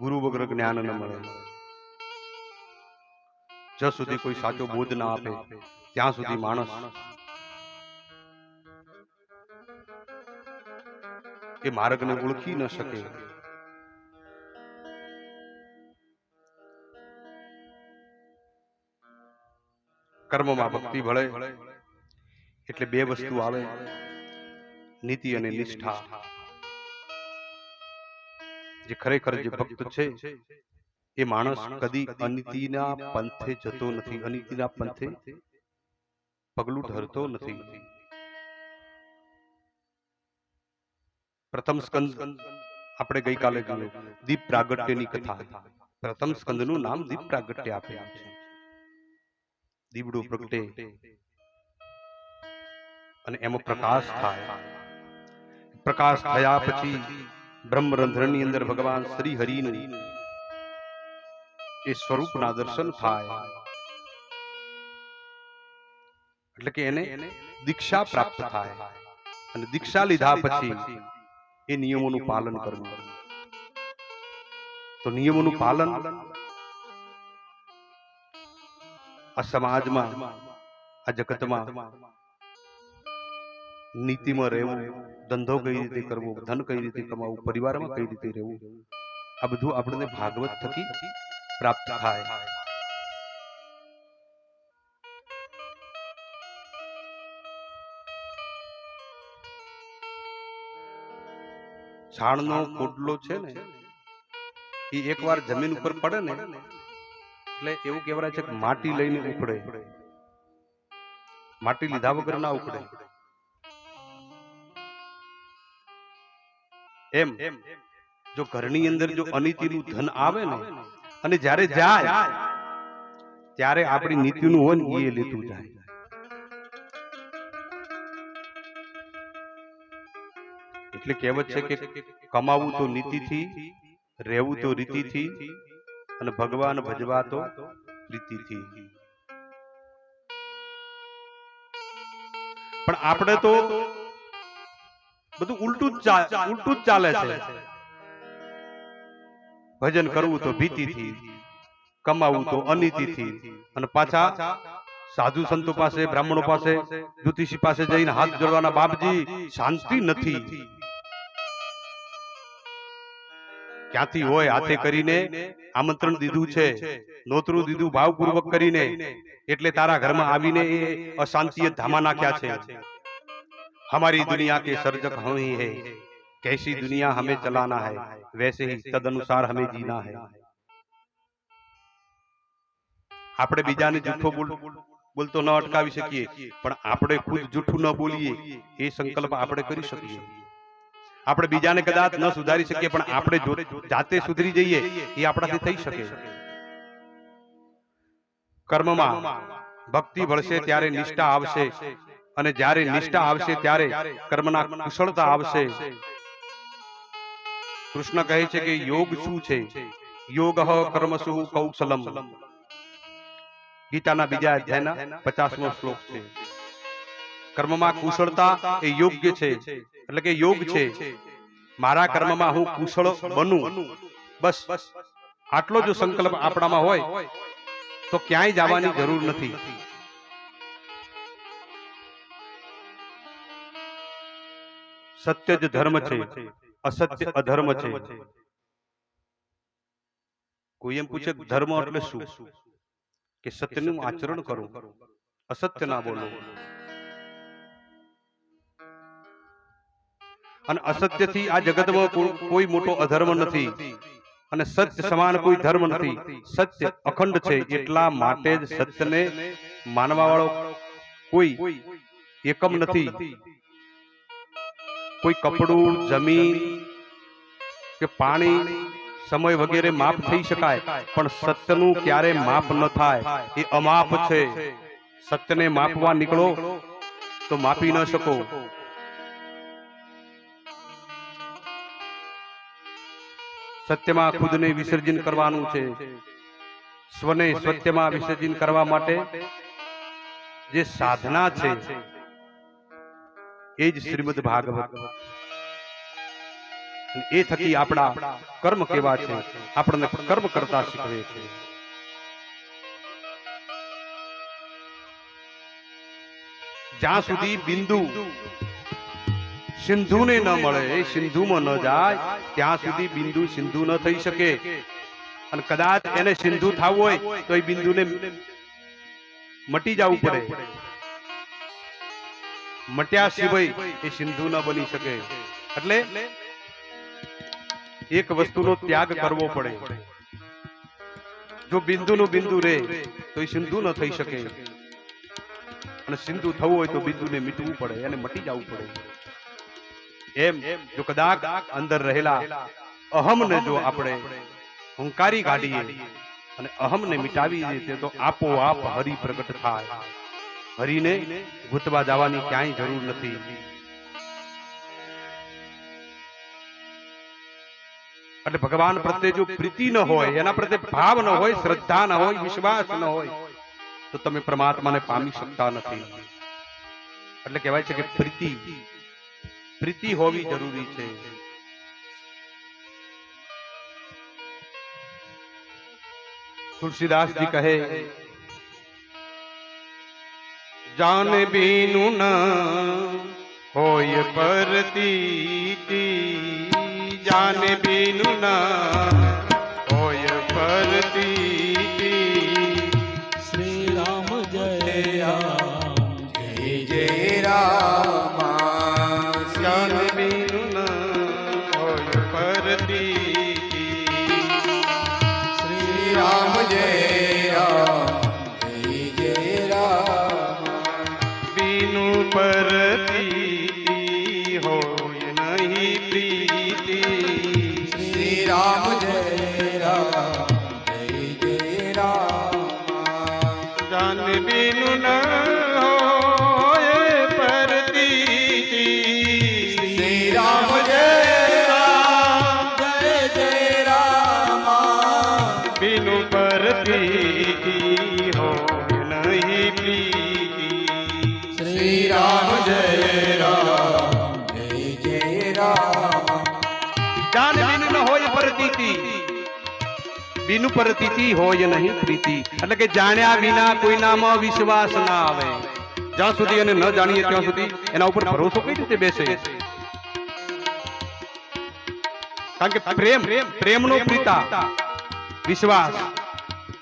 ગુરુ વગર જ્ઞાન ન મળે। જ્યાં સુધી કોઈ સાચો બોધ ના આપે ત્યાં સુધી માણસ એ માર્ગને ઓળખી ન શકે। કર્મમાં ભક્તિ ભળે એટલે બે વસ્તુ આવે, નીતિ અને નિષ્ઠા। જે ખરેખર જે ભક્ત છે એ માણસ કદી અનીતિના પંથે જતો નથી, અનીતિના પંથે પગલું ધરતો નથી। પ્રથમ સ્કંદ આપણે ગઈકાલે જોયું, દીપ પ્રાગટ્યની કથા। પ્રથમ સ્કંદનું નામ દીપ પ્રાગટ્ય આપેલું છે। દીવડું પ્રગટે અને એમાં પ્રકાશ થાય। પ્રકાશ થયા પછી બ્રહ્મરંધ્રની અંદર ભગવાન શ્રી હરિનું એ સ્વરૂપના દર્શન થાય, એટલે કે એને દીક્ષા પ્રાપ્ત થાય। અને દીક્ષા લીધા પછી એ નિયમોનું પાલન કરવું। તો નિયમોનું પાલન આ સમાજમાં, આ જગતમાં નીતિમાં રહેવું, ધંધો કઈ રીતે કરવો, ધન કઈ રીતે કમાવું, પરિવારમાં કઈ રીતે રહેવું, આ બધું આપણને ભાગવત થકી પ્રાપ્ત થાય। છાણનો પોડલો છે ને એ એકવાર જમીન ઉપર પડે ને એટલે એવું કહેવાય છે કે માટી લઈને ઉખડે, માટી લીધા વગર ના ઉખડે। એમ જો ઘરની અંદર જો અનીતિનું ધન આવે ને અને જ્યારે જાય ત્યારે આપણી નીતિનું હોય ને એ લેતું જાય। એટલે કહેવત છે કે કમાવું તો નીતિથી, રહેવું તો રીતિથી, અને ભગવાન ભજવા તો પ્રીતિથી। પણ આપણે તો બધું ઉલટું જ ચાલે છે। ભજન કરવું તો ભીતિથી, કમાવું તો અનીતિથી, અને પાછા સાધુ સંતો પાસે, બ્રાહ્મણો પાસે, જ્યોતિષી પાસે જઈને હાથ જોડવાના, બાપજી શાંતિ નથી। ક્યાંથી હોય હાથે કરીને આમંત્રણ દીધું છે, નોતરું દીધું ભાવપૂર્વક કરીને, એટલે તારા ઘરમાં આવીને એ અશાંતિએ ધામા નાખ્યા છે। हमारी दुनिया के सर्जक हम ही है, कैसी दुनिया हमें चलाना है, वैसे ही तद अनुसार हमें जीना है। આપણે બીજાને જૂઠો બોલતો ન અટકાવી શકીએ, પણ આપણે ખુદ જૂઠું ન બોલીએ એ સંકલ્પ આપણે કરી શકીએ। આપણે બીજાને કદાચ ન સુધારી શકીએ, પણ આપણે જાતે સુધરી જઈએ એ આપણાથી થઈ શકે। કર્મમાં ભક્તિ ભળશે ત્યારે નિષ્ઠા આવશે, અને જ્યારે નિષ્ઠા આવશે ત્યારે કર્મના કુશળતા આવશે। કૃષ્ણ કહે છે કે યોગ શું છે? યોગ કર્મસુ કૌશલમ। ગીતાના બીજા અધ્યાયના 50મો શ્લોક છે। કર્મમાં કુશળતા એ યોગ્ય છે, એટલે કે યોગ છે। મારા કર્મમાં હું કુશળ બનું, બસ આટલો જો સંકલ્પ આપણામાં હોય તો ક્યાંય જવાની જરૂર નથી। સત્ય જ ધર્મ છે, અસત્ય અધર્મ છે। કોઈ એમ પૂછે ધર્મ એટલે શું? કે સત્યનું આચરણ કરો, અસત્ય ના બોલો। અને અસત્યથી આ જગતમાં કોઈ મોટો અધર્મ નથી, અને સત્ય સમાન કોઈ ધર્મ નથી। સત્ય અખંડ છે, એટલા માટે જ સત્યને માનવા વાળો કોઈ એકમ નથી। કોઈ કપડું, જમીન કે પાણી, સમય વગેરે માપ થઈ શકાય, પણ સત્યનું ક્યારે માપ ન થાય, એ અમાપ છે। સત્યને માપવા નીકળો તો માપી ન શકો। સત્યમાં ખુદને વિસર્જન કરવાનું છે। સ્વને સત્યમાં વિસર્જન કરવા માટે જે સાધના છે એ જ શ્રીમદ ભાગવત। એ થકી આપણા કર્મ કેવા છે આપણને કર્મ કરતા શીખવે છે. જ્યાં સુધી બિંદુ સિંધુને ન મળે, સિંધુમાં ન જાય, ત્યાં સુધી બિંદુ સિંધુ ન થઈ શકે. અને કદાચ એને સિંધુ થવું હોય તો એ બિંદુને મટી જવું પડે. મટ્યા સિવાય એ સિંધુ ન બની શકે. એટલે એક વસ્તુનો ત્યાગ કરવો પડે. જો બિંદુનું બિંદુ રહે તો એ સિંધુ ન થઈ શકે. અને સિંધુ થવું હોય તો બિંદુને મીટવું પડે, એને મટી જવું પડે. એમ જો કદાચ અંદર રહેલા અહમને જો આપણે હુંકારી કાઢીએ અને અહમને મિટાવી દઈએ તો આપોઆપ હરિ પ્રગટ થાય. હરિને ગૂંથવા જવાની ક્યાંય જરૂર નથી. એટલે ભગવાન પ્રત્યે જો પ્રીતિ ન હોય, એના પ્રત્યે ભાવ ન હોય, શ્રદ્ધા ન હોય, વિશ્વાસ ન હોય, તો તમે પરમાત્માને પામી શકતા નથી. એટલે કહેવાય છે કે પ્રીતિ હોવી જરૂરી છે. તુલસીદાસજી કહે, જાને બીનું ન હોય પરતીતિ, જાને બીનું ન હોય પરતીતિ. શ્રી રામ જય રામ જય જય રામ. જાને બીનું ન હોય પરતીતિ. શ્રી રામ જય રામ જય જય રામ. બીનું પરતીતિ હોય નહીં પ્રીતિ. શ્રી રામ જય રામ જય જય રામ. જાને બીનું ન હોય પરતીતિ. શ્રી રામ જય રામ જય જય રામ. બીનું પરતીતિ હોય નહીં પ્રીતિ. શ્રી રામ જય રામ જય જય રામ. જાને બીનું ન હોય પરતીતિ, બીનું પરતીતિ હોય નહીં પ્રીતિ. એટલે કે જાણ્યા વિના કોઈનામાં વિશ્વાસ ના આવે. જ્યાં સુધી એને ન જાણીએ ત્યાં સુધી એના ઉપર ભરોસો કઈ રીતે બેસે? કારણ કે પ્રેમનો પ્રીતા વિશ્વાસ.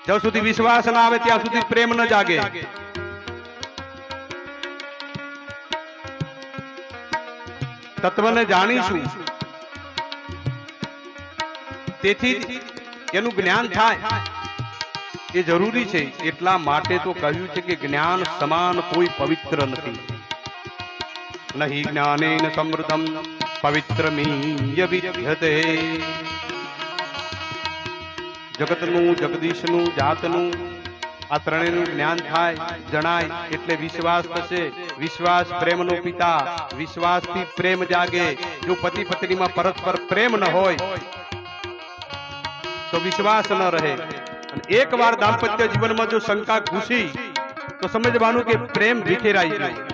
જ્યાં સુધી વિશ્વાસ ના આવે ત્યાં સુધી પ્રેમ ન જાગે. તત્વને જાણીશું તેથી એનું જ્ઞાન થાય એ જરૂરી છે. એટલા માટે તો કહ્યું છે કે જ્ઞાન સમાન કોઈ પવિત્ર નથી. નહીં જ્ઞાનેન સમૃદ્ધમ પવિત્રમીય વિદ્યતે. જગતનું, જગદીશનું, જાતનું આ ત્રણેયનું જ્ઞાન થાય, જણાય એટલે વિશ્વાસ થશે. વિશ્વાસ પ્રેમનો પિતા. વિશ્વાસથી પ્રેમ જાગે. જો પતિ પત્નીમાં પરસ્પર પ્રેમ ન હોય તો વિશ્વાસ ન રહે. અને એકવાર દાંપત્ય જીવનમાં જો શંકા ઘૂસી તો સમજવાનું કે પ્રેમ વિખેરાઈ ગયો.